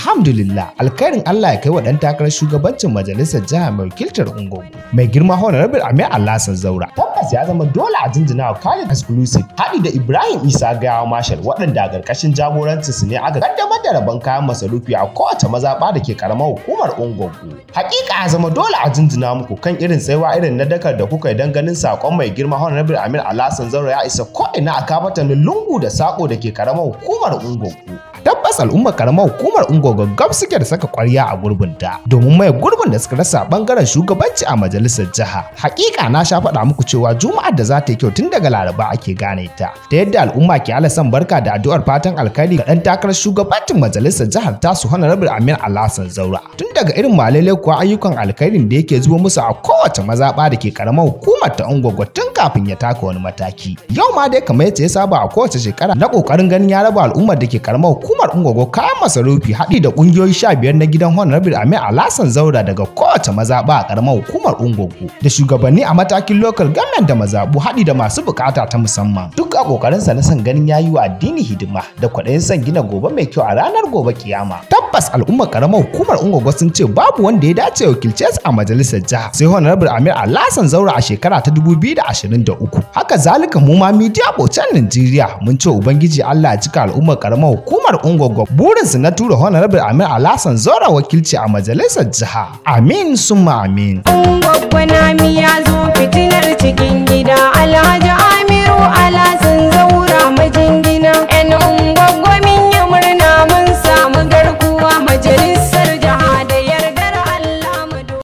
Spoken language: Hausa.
Alhamdulillah, alkhairin Allah ya kai wa ɗan takarar shugabancin majalisar jiha mai wakiltar Ungogo. Mai girma Honorable Amir Alhassan Zaura. Tabbas ya zama dole a jinjina wa Khalid Exclusive haɗi da Ibrahim Isa Gayawa Marshal waɗanda a ƙarƙashin jagorancin su ne aka kaddamar da rabon kayan masarufi a kowace mazaɓa da ke karamar hukumar Ungogo. Hakika ya zama dole a jinjina muku kan irin tsayuwa irin na dakar da kuka yi don ganin sakon mai girma Honorable Amir Alhassan Zaura ya isa ko'ina a kafatanin lungu da sako da ke karamar hukumar Ungogo. Tabbas al'ummar karamar hukumar Ungogo gab suke da saka ƙwarya a Gurbinta domin maye gurbin da suka rasa bangaren shugabanci a majalisar jiha. Hakika na sha faɗa muku cewa Juma'ar da za ta yi kyau tun daga Laraba ake gane ta yadda al'umma ke alasan barka da addu'ar fatan alkhairi ga ɗan takarar shugabancin majalisar jihar tasu Honorable Amir Alhassan Zaura. Tun daga irin malele kuwa ayyukan alkhairin da yake zuwa musu a kowace mazaɓa da ke karamar hukumar ta Ungogo tun kafin ya taka wani mataki. Yau ma dai kamar yadda ya saba a kowace shekara na ƙoƙarin ganin ya raba al'ummar da ke karamar hukumar Ungogo kayan masarufi haɗi da ƙungiyoyi 15 na gidan Honorable Amir Alhassan Zaura daga kowace mazaɓa a ƙaramar hukumar Ungogo da shugabanni a matakin local government da mazaɓu haɗi da masu buƙata ta musamman. Duk a ƙoƙarinsa na son ganin yayi wa addini hidima da kwaɗayin son gina gobe mai kyau a ranar gobe kiyama. Tabbas al'ummar ƙaramar hukumar Ungogo sun ce babu wanda ya dace ya wakilce su a majalisar jiha sai Honorable Amir Alhassan Zaura a shekara ta 2023. Haka zalika mu ma Media Bocan Najeriya mun ce ubangiji Allah ya cika al'ummar ƙaramar hukumar Ungogo burinsu na tura Honorable Amir Alhassan Zaura wakilci a majalisar jiha. Amin summa amin. Ungogo na mi ya zo fitinar cikin gida Alhaji